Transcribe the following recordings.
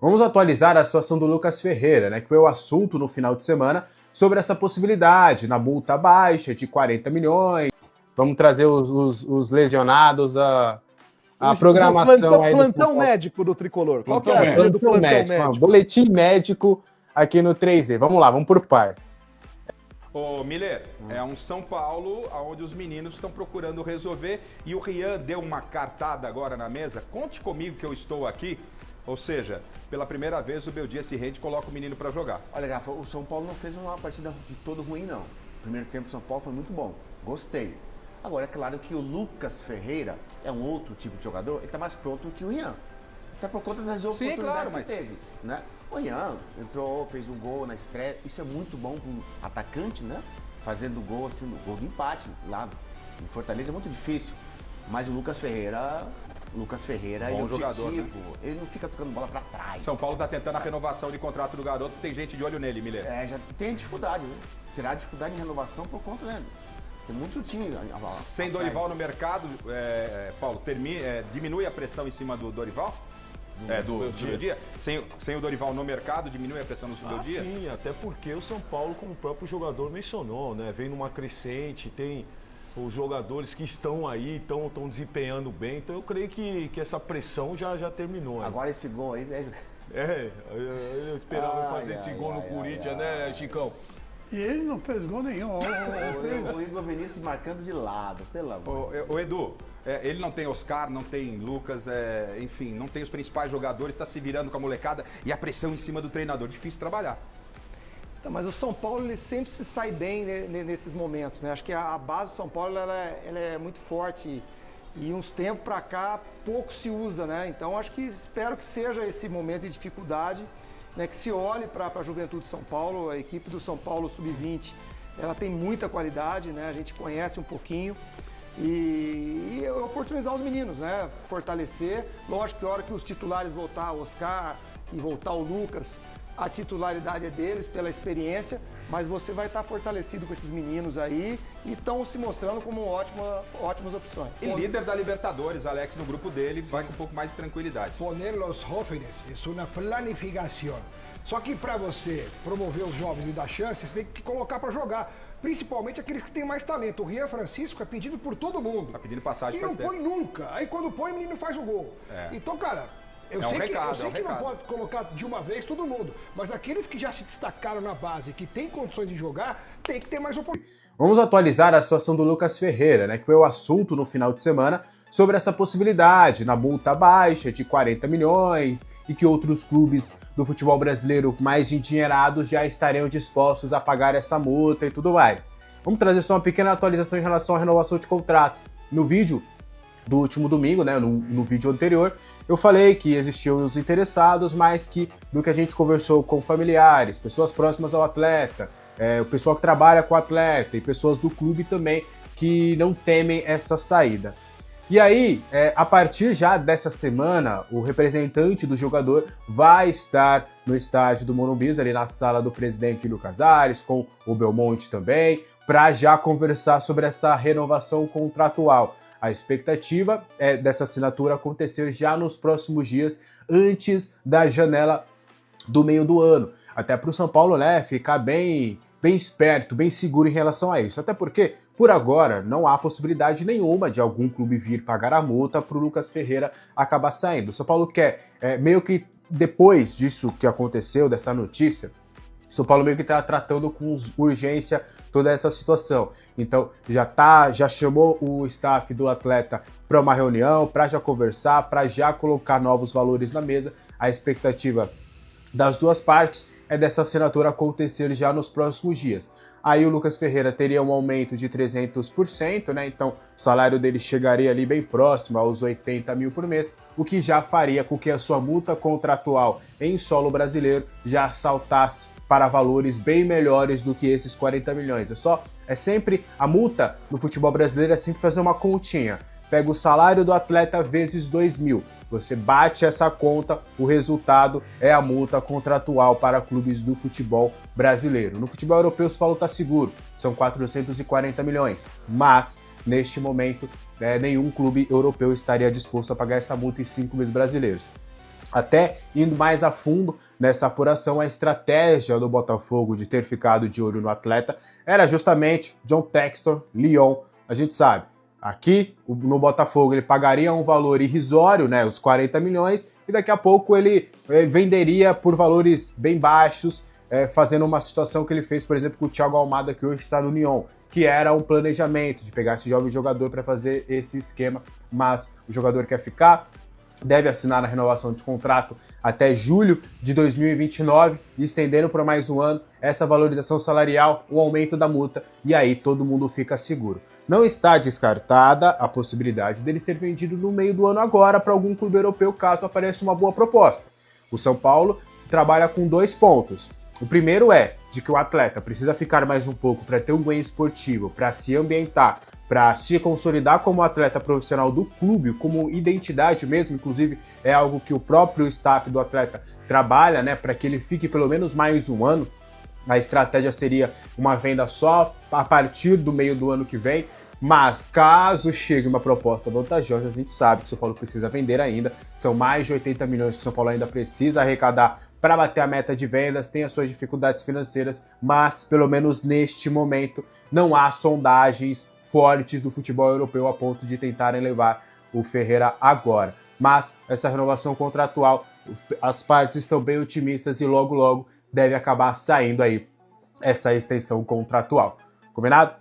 Vamos atualizar a situação do Lucas Ferreira, né, que foi o assunto no final de semana sobre essa possibilidade na multa baixa de 40 milhões. Vamos trazer os lesionados, a programação aí plantão médico do Tricolor. Qual que é a do plantão médico? Boletim médico aqui no 3Z. Vamos lá, vamos por partes. Ô, Miller, é um São Paulo onde os meninos estão procurando resolver e o Rian deu uma cartada agora na mesa. Conte comigo que eu estou aqui. Ou seja, pela primeira vez o Beldia se rende e coloca o menino para jogar. Olha, Rafa, o São Paulo não fez uma partida de todo ruim, não. O primeiro tempo do São Paulo foi muito bom. Gostei. Agora, é claro que o Lucas Ferreira é um outro tipo de jogador, ele está mais pronto que o Rian. Até por conta das oportunidades que teve, né? O Rian entrou, fez um gol na estreia, isso é muito bom para um atacante, né? Fazendo gol, assim, gol de empate lá em Fortaleza é muito difícil. Mas o Lucas Ferreira bom jogador, né? Ele não fica tocando bola para trás. São Paulo está tentando a renovação de contrato do garoto, tem gente de olho nele, Miller. Já tem dificuldade, né? Terá dificuldade em renovação por conta, né? Tem muito time. Sem Dorival no mercado, Paulo, diminui a pressão em cima do Dorival? Do Beldia? Sem o Dorival no mercado, diminui a pressão no Beldia? Sim, até porque o São Paulo, como o próprio jogador mencionou, né? Vem numa crescente, tem os jogadores que estão aí, estão desempenhando bem. Então eu creio que essa pressão já terminou. Agora esse gol aí, né? Eu esperava fazer esse gol no Corinthians, né, Chicão? E ele não fez gol nenhum. O Igor Vinícius marcando de lado, pelo amor. O Edu, ele não tem Oscar, não tem Lucas, enfim, não tem os principais jogadores, está se virando com a molecada e a pressão em cima do treinador. Difícil trabalhar. Mas o São Paulo ele sempre se sai bem nesses momentos, né? Acho que a base do São Paulo ela é muito forte e uns tempos para cá pouco se usa, né? Então acho que espero que seja esse momento de dificuldade, né? Que se olhe para a juventude de São Paulo, a equipe do São Paulo Sub-20, ela tem muita qualidade, né? A gente conhece um pouquinho e oportunizar os meninos, né? Fortalecer. Lógico que a hora que os titulares voltar, o Oscar e voltar o Lucas, a titularidade é deles pela experiência, mas você vai estar fortalecido com esses meninos aí e estão se mostrando como ótimas opções. E líder da Libertadores, Alex, no grupo dele, vai com um pouco mais de tranquilidade. Poner os jóvenes é uma planificação. Só que para você promover os jovens e dar chance, você tem que colocar para jogar. Principalmente aqueles que têm mais talento. O Rian Francisco é pedido por todo mundo. Tá pedindo passagem para ser. E não põe nunca. Aí quando põe, o menino faz o gol. Então, cara... Eu sei que não pode colocar de uma vez todo mundo, mas aqueles que já se destacaram na base, que têm condições de jogar, tem que ter mais oportunidade. Vamos atualizar a situação do Lucas Ferreira, né, que foi o assunto no final de semana sobre essa possibilidade na multa baixa de 40 milhões e que outros clubes do futebol brasileiro mais endinheirados já estariam dispostos a pagar essa multa e tudo mais. Vamos trazer só uma pequena atualização em relação à renovação de contrato. No vídeo do último domingo, né, no vídeo anterior, eu falei que existiam os interessados, mas que do que a gente conversou com familiares, pessoas próximas ao atleta, o pessoal que trabalha com o atleta e pessoas do clube também que não temem essa saída. E aí, a partir já dessa semana, o representante do jogador vai estar no estádio do Morumbi, ali na sala do presidente Júlio Casares, com o Belmonte também, para já conversar sobre essa renovação contratual. A expectativa é dessa assinatura acontecer já nos próximos dias, antes da janela do meio do ano. Até para o São Paulo, né, ficar bem esperto, bem seguro em relação a isso. Até porque, por agora, não há possibilidade nenhuma de algum clube vir pagar a multa para o Lucas Ferreira acabar saindo. O São Paulo quer, meio que depois disso que aconteceu, dessa notícia, São Paulo meio que está tratando com urgência toda essa situação. Então já chamou o staff do atleta para uma reunião, para já conversar, para já colocar novos valores na mesa. A expectativa das duas partes é dessa assinatura acontecer já nos próximos dias. Aí o Lucas Ferreira teria um aumento de 300%, né? Então o salário dele chegaria ali bem próximo aos 80 mil por mês, o que já faria com que a sua multa contratual em solo brasileiro já saltasse para valores bem melhores do que esses 40 milhões. É sempre a multa no futebol brasileiro, é sempre fazer uma continha. Pega o salário do atleta vezes 2.000. Você bate essa conta, o resultado é a multa contratual para clubes do futebol brasileiro. No futebol europeu, o São Paulo está seguro, são 440 milhões. Mas, neste momento, nenhum clube europeu estaria disposto a pagar essa multa em 5 clubes brasileiros. Até indo mais a fundo nessa apuração, a estratégia do Botafogo de ter ficado de olho no atleta era justamente John Textor, Lyon. A gente sabe, aqui no Botafogo ele pagaria um valor irrisório, né, os 40 milhões, e daqui a pouco ele venderia por valores bem baixos, fazendo uma situação que ele fez, por exemplo, com o Thiago Almada, que hoje está no Lyon, que era um planejamento de pegar esse jovem jogador para fazer esse esquema, mas o jogador quer ficar, deve assinar a renovação de contrato até julho de 2029 e estendendo por mais um ano essa valorização salarial, o aumento da multa, e aí todo mundo fica seguro. Não está descartada a possibilidade dele ser vendido no meio do ano agora para algum clube europeu, caso apareça uma boa proposta. O São Paulo trabalha com 2 pontos. O primeiro é de que o atleta precisa ficar mais um pouco para ter um ganho esportivo, para se ambientar, para se consolidar como atleta profissional do clube, como identidade mesmo, inclusive é algo que o próprio staff do atleta trabalha, né, para que ele fique pelo menos mais um ano. A estratégia seria uma venda só a partir do meio do ano que vem, mas caso chegue uma proposta vantajosa, a gente sabe que o São Paulo precisa vender ainda, são mais de 80 milhões que o São Paulo ainda precisa arrecadar para bater a meta de vendas, tem as suas dificuldades financeiras, mas pelo menos neste momento não há sondagens fortes do futebol europeu a ponto de tentarem levar o Ferreira agora. Mas essa renovação contratual, as partes estão bem otimistas e logo logo deve acabar saindo aí essa extensão contratual. Combinado?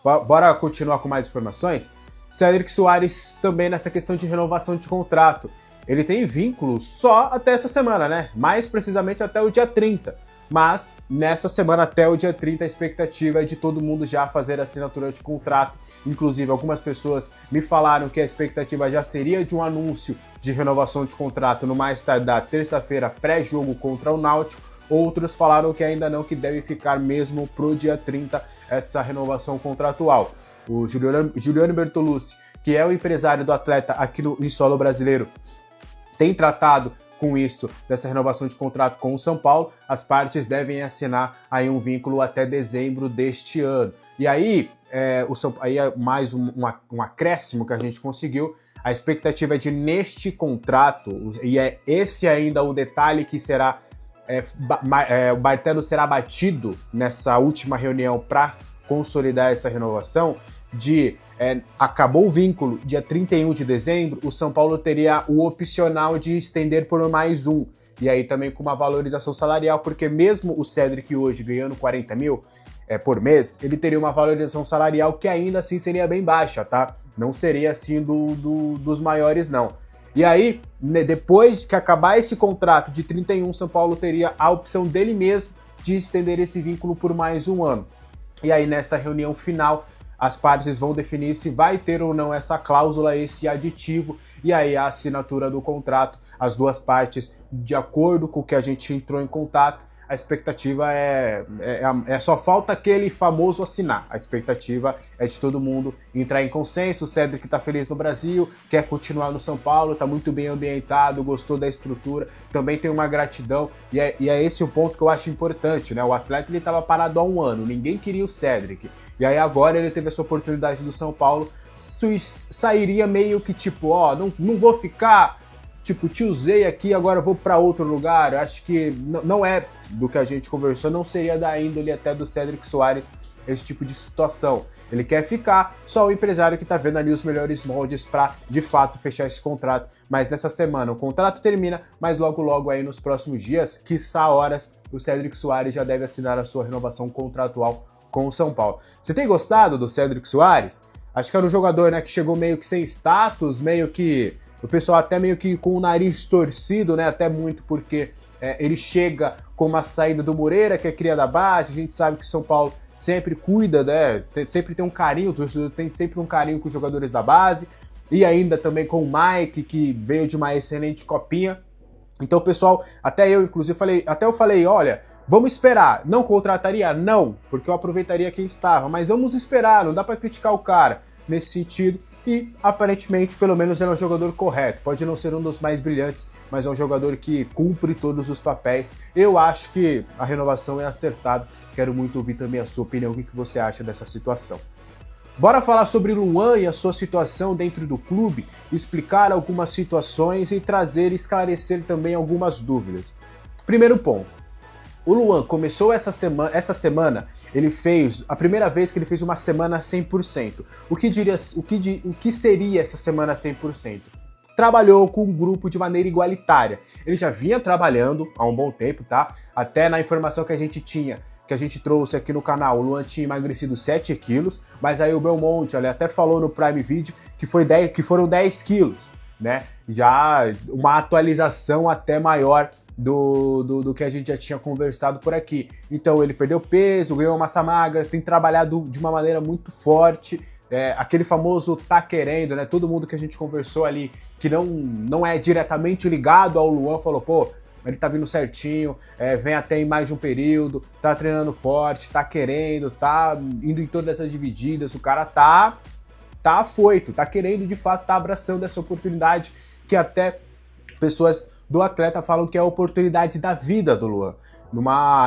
Bora continuar com mais informações? Cédric Soares também nessa questão de renovação de contrato. Ele tem vínculo só até essa semana, né? Mais precisamente até o dia 30. Mas nessa semana até o dia 30 a expectativa é de todo mundo já fazer a assinatura de contrato. Inclusive algumas pessoas me falaram que a expectativa já seria de um anúncio de renovação de contrato no mais tardar terça-feira pré-jogo contra o Náutico. Outros falaram que ainda não, que deve ficar mesmo pro dia 30 essa renovação contratual. O Juliano Bertolucci, que é o empresário do atleta aqui em solo brasileiro, tem tratado com isso, dessa renovação de contrato com o São Paulo. As partes devem assinar aí um vínculo até dezembro deste ano. E aí, aí é mais um acréscimo que a gente conseguiu. A expectativa é de neste contrato, e é esse ainda o detalhe que será, o martelo será batido nessa última reunião para consolidar essa renovação, acabou o vínculo dia 31 de dezembro, o São Paulo teria o opcional de estender por mais um, e aí também com uma valorização salarial, porque mesmo o Cédric hoje ganhando 40 mil por mês, ele teria uma valorização salarial que ainda assim seria bem baixa, tá? Não seria assim dos maiores, não. E aí, depois que acabar esse contrato de 31, São Paulo teria a opção dele mesmo de estender esse vínculo por mais um ano. E aí, nessa reunião final, as partes vão definir se vai ter ou não essa cláusula, esse aditivo, e aí a assinatura do contrato, as duas partes, de acordo com o que a gente entrou em contato, a expectativa só falta aquele famoso assinar. A expectativa é de todo mundo entrar em consenso. O Cédric tá feliz no Brasil, quer continuar no São Paulo, tá muito bem ambientado, gostou da estrutura, também tem uma gratidão, e é esse o ponto que eu acho importante, né? O atleta, ele tava parado há um ano, ninguém queria o Cédric, e aí agora ele teve essa oportunidade do São Paulo, sairia meio que tipo, não vou ficar, tipo, te usei aqui, agora vou para outro lugar. Eu acho que não é do que a gente conversou, não seria da índole até do Cédric Soares esse tipo de situação. Ele quer ficar, só o empresário que tá vendo ali os melhores moldes para de fato fechar esse contrato. Mas nessa semana o contrato termina, mas logo aí nos próximos dias, quiçá horas, o Cédric Soares já deve assinar a sua renovação contratual com o São Paulo. Você tem gostado do Cédric Soares? Acho que era um jogador, né, que chegou meio que sem status, meio que o pessoal até meio que com o nariz torcido, né? Até muito porque ele chega com uma saída do Moreira, que é cria da base. A gente sabe que o São Paulo sempre cuida, né? Sempre tem um carinho, o torcedor tem sempre um carinho com os jogadores da base. E ainda também com o Mike, que veio de uma excelente copinha. Então, pessoal, até eu, inclusive, falei, olha, vamos esperar. Não contrataria? Não, porque eu aproveitaria quem estava. Mas vamos esperar, não dá para criticar o cara nesse sentido. E, aparentemente, pelo menos ele é um jogador correto. Pode não ser um dos mais brilhantes, mas é um jogador que cumpre todos os papéis. Eu acho que a renovação é acertada. Quero muito ouvir também a sua opinião. O que você acha dessa situação? Bora falar sobre Luan e a sua situação dentro do clube, explicar algumas situações e esclarecer também algumas dúvidas. Primeiro ponto, o Luan começou essa semana, ele fez, a primeira vez que ele fez uma semana 100%. O que seria essa semana 100%? Trabalhou com um grupo de maneira igualitária. Ele já vinha trabalhando há um bom tempo, tá? Até na informação que a gente trouxe aqui no canal, o Luan tinha emagrecido 7 quilos, mas aí o Belmonte, ele até falou no Prime Video que foram 10 quilos, né? Já uma atualização até maior do que a gente já tinha conversado por aqui. Então ele perdeu peso, ganhou massa magra, tem trabalhado de uma maneira muito forte, aquele famoso tá querendo, né? Todo mundo que a gente conversou ali, que não é diretamente ligado ao Luan, falou, pô, ele tá vindo certinho, vem até em mais de um período, tá treinando forte, tá querendo, tá indo em todas essas divididas, o cara tá afoito, tá querendo de fato, tá abraçando essa oportunidade que até pessoas do atleta falam que é a oportunidade da vida do Luan,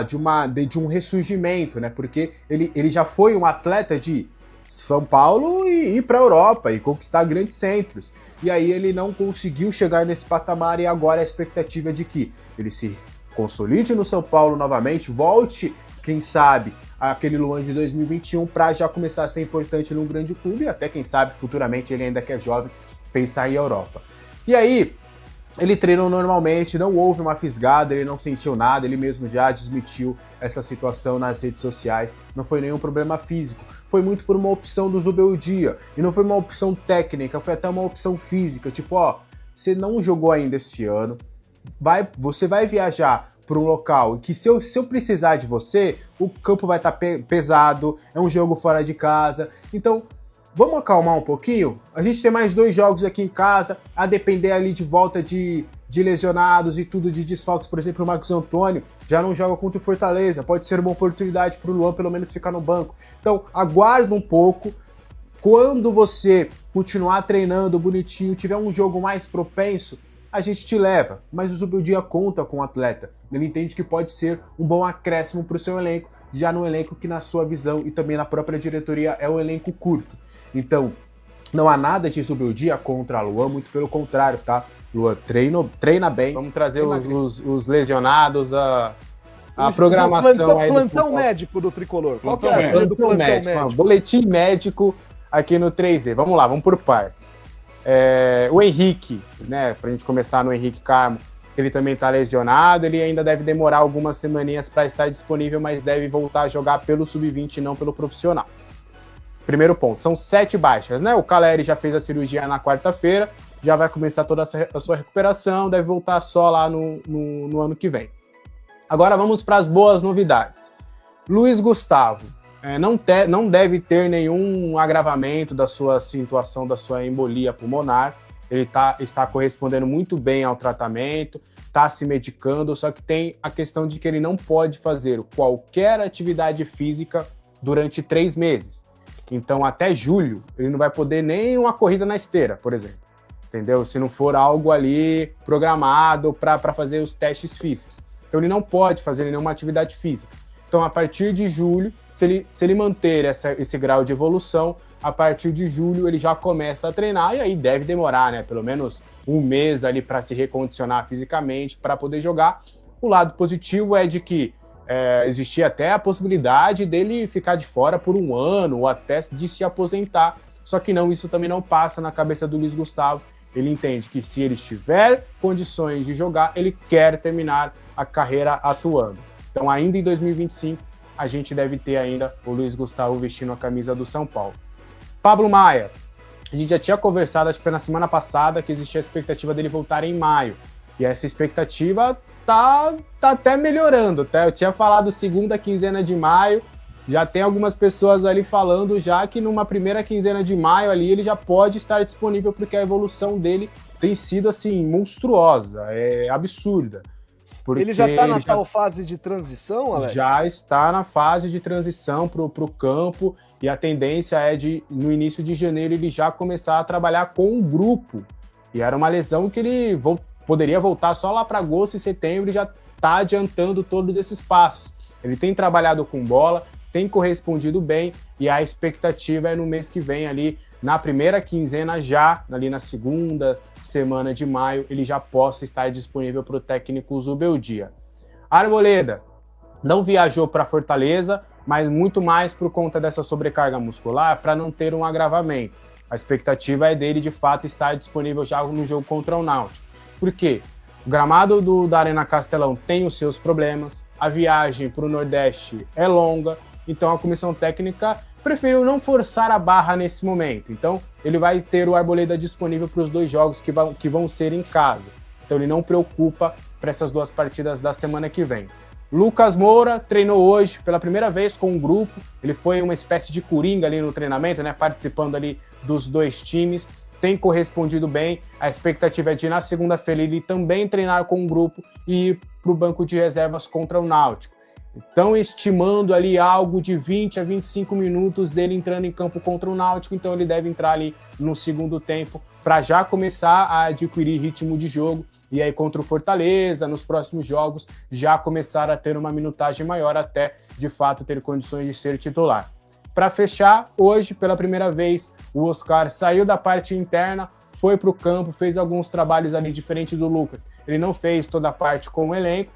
de um ressurgimento, né? Porque ele já foi um atleta de São Paulo e ir para a Europa e conquistar grandes centros. E aí ele não conseguiu chegar nesse patamar e agora a expectativa é de que ele se consolide no São Paulo novamente, volte, quem sabe, aquele Luan de 2021 para já começar a ser importante num grande clube e até, quem sabe, futuramente, ele ainda que é jovem, pensar em Europa. E aí, ele treinou normalmente, não houve uma fisgada, ele não sentiu nada, ele mesmo já desmentiu essa situação nas redes sociais, não foi nenhum problema físico, foi muito por uma opção do Zubeldia, e não foi uma opção técnica, foi até uma opção física, tipo, ó, você não jogou ainda esse ano, você vai viajar para um local que se eu precisar de você, o campo vai estar pesado, é um jogo fora de casa, então vamos acalmar um pouquinho? A gente tem mais 2 jogos aqui em casa, a depender ali de volta de lesionados e tudo de desfalques. Por exemplo, o Marcos Antônio já não joga contra o Fortaleza, pode ser uma oportunidade para o Luan pelo menos ficar no banco. Então, aguarda um pouco. Quando você continuar treinando bonitinho, tiver um jogo mais propenso, a gente te leva. Mas o Zubeldia conta com o atleta. Ele entende que pode ser um bom acréscimo para o seu elenco, já no elenco que, na sua visão e também na própria diretoria, é um elenco curto. Então, não há nada de Zubeldia contra a Luan, muito pelo contrário, tá? Luan treina bem. Vamos trazer os lesionados, a programação aí. Plantão médico do Tricolor. Qual que é a do plantão médico? Boletim médico aqui no 3Z. Vamos lá, vamos por partes. O Henrique, né? Pra gente começar no Henrique Carmo, ele também tá lesionado, ele ainda deve demorar algumas semaninhas para estar disponível, mas deve voltar a jogar pelo Sub-20 e não pelo profissional. Primeiro ponto, são 7 baixas, né? O Caleri já fez a cirurgia na quarta-feira, já vai começar toda a sua recuperação, deve voltar só lá no ano que vem. Agora vamos para as boas novidades. Luiz Gustavo não deve ter nenhum agravamento da sua situação, da sua embolia pulmonar. Ele está correspondendo muito bem ao tratamento, está se medicando, só que tem a questão de que ele não pode fazer qualquer atividade física durante 3 meses. Então, até julho, ele não vai poder nem uma corrida na esteira, por exemplo. Entendeu? Se não for algo ali programado para fazer os testes físicos. Então, ele não pode fazer nenhuma atividade física. Então, a partir de julho, se ele manter esse grau de evolução, a partir de julho ele já começa a treinar e aí deve demorar, né? Pelo menos 1 mês ali para se recondicionar fisicamente, para poder jogar. O lado positivo é de que existia até a possibilidade dele ficar de fora por 1 ano ou até de se aposentar. Só que não, isso também não passa na cabeça do Luiz Gustavo. Ele entende que se ele tiver condições de jogar, ele quer terminar a carreira atuando. Então, ainda em 2025, a gente deve ter ainda o Luiz Gustavo vestindo a camisa do São Paulo. Pablo Maia, a gente já tinha conversado, acho que foi na semana passada, que existia a expectativa dele voltar em maio. E essa expectativa tá até melhorando, tá? Eu tinha falado segunda quinzena de maio, já tem algumas pessoas ali falando já que numa primeira quinzena de maio ali ele já pode estar disponível, porque a evolução dele tem sido assim monstruosa, é absurda. Ele já está na tal fase de transição, Alex? Já está na fase de transição para o campo, e a tendência é no início de janeiro, ele já começar a trabalhar com um grupo. E era uma lesão que ele poderia voltar só lá para agosto e setembro e já está adiantando todos esses passos. Ele tem trabalhado com bola, tem correspondido bem e a expectativa é no mês que vem ali, na primeira quinzena já, ali na segunda semana de maio, ele já possa estar disponível para o técnico Zubeldia. Arboleda não viajou para Fortaleza, mas muito mais por conta dessa sobrecarga muscular para não ter um agravamento. A expectativa é dele, de fato, estar disponível já no jogo contra o Náutico. Por quê? O gramado da Arena Castelão tem os seus problemas, a viagem para o Nordeste é longa, então a comissão técnica preferiu não forçar a barra nesse momento. Então, ele vai ter o Arboleda disponível para os 2 jogos que vão ser em casa. Então, ele não preocupa para essas 2 partidas da semana que vem. Lucas Moura treinou hoje pela primeira vez com um grupo. Ele foi uma espécie de coringa ali no treinamento, né? Participando ali dos 2 times. Tem correspondido bem. A expectativa é de, na segunda-feira, ele também treinar com um grupo e ir para o banco de reservas contra o Náutico. Estão estimando ali algo de 20 a 25 minutos dele entrando em campo contra o Náutico, então ele deve entrar ali no segundo tempo para já começar a adquirir ritmo de jogo e aí contra o Fortaleza, nos próximos jogos, já começar a ter uma minutagem maior até, de fato, ter condições de ser titular. Para fechar, hoje, pela primeira vez, o Oscar saiu da parte interna, foi para o campo, fez alguns trabalhos ali diferentes do Lucas. Ele não fez toda a parte com o elenco,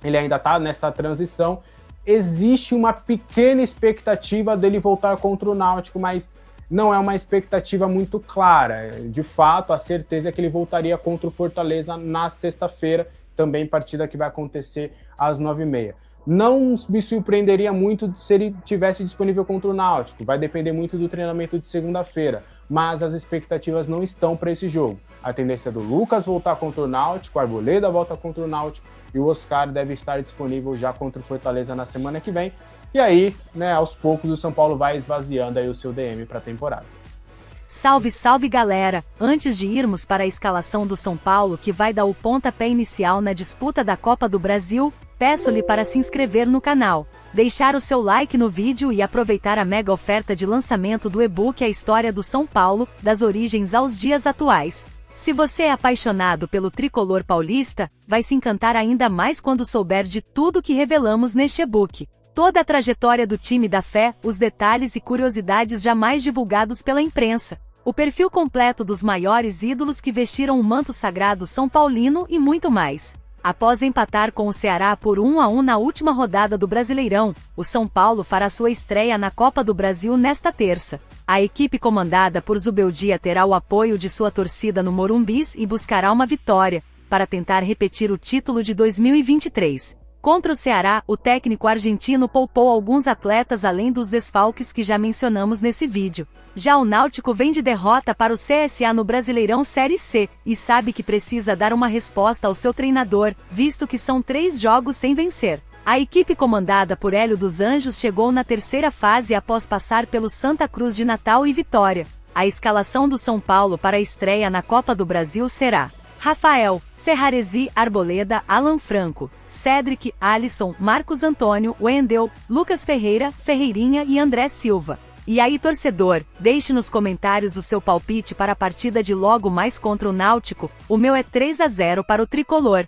ele ainda está nessa transição. Existe uma pequena expectativa dele voltar contra o Náutico, mas não é uma expectativa muito clara. De fato, a certeza é que ele voltaria contra o Fortaleza na sexta-feira, também partida que vai acontecer às 9h30. Não me surpreenderia muito se ele tivesse disponível contra o Náutico, vai depender muito do treinamento de segunda-feira, mas as expectativas não estão para esse jogo. A tendência é do Lucas voltar contra o Náutico, o Arboleda volta contra o Náutico e o Oscar deve estar disponível já contra o Fortaleza na semana que vem. E aí, né, aos poucos o São Paulo vai esvaziando aí o seu DM para a temporada. Salve, salve galera! Antes de irmos para a escalação do São Paulo, que vai dar o pontapé inicial na disputa da Copa do Brasil, peço-lhe para se inscrever no canal, deixar o seu like no vídeo e aproveitar a mega oferta de lançamento do e-book A História do São Paulo, das origens aos dias atuais. Se você é apaixonado pelo tricolor paulista, vai se encantar ainda mais quando souber de tudo que revelamos neste e-book. Toda a trajetória do time da fé, os detalhes e curiosidades jamais divulgados pela imprensa. O perfil completo dos maiores ídolos que vestiram o manto sagrado são paulino e muito mais. Após empatar com o Ceará por 1-1 na última rodada do Brasileirão, o São Paulo fará sua estreia na Copa do Brasil nesta terça. A equipe comandada por Zubeldia terá o apoio de sua torcida no Morumbi e buscará uma vitória, para tentar repetir o título de 2023. Contra o Ceará, o técnico argentino poupou alguns atletas além dos desfalques que já mencionamos nesse vídeo. Já o Náutico vem de derrota para o CSA no Brasileirão Série C, e sabe que precisa dar uma resposta ao seu treinador, visto que são 3 jogos sem vencer. A equipe comandada por Hélio dos Anjos chegou na terceira fase após passar pelo Santa Cruz de Natal e Vitória. A escalação do São Paulo para a estreia na Copa do Brasil será: Rafael, Ferraresi, Arboleda, Alan Franco, Cedric, Alisson, Marcos Antônio, Wendel, Lucas Ferreira, Ferreirinha e André Silva. E aí, torcedor, deixe nos comentários o seu palpite para a partida de logo mais contra o Náutico. O meu é 3-0 para o tricolor.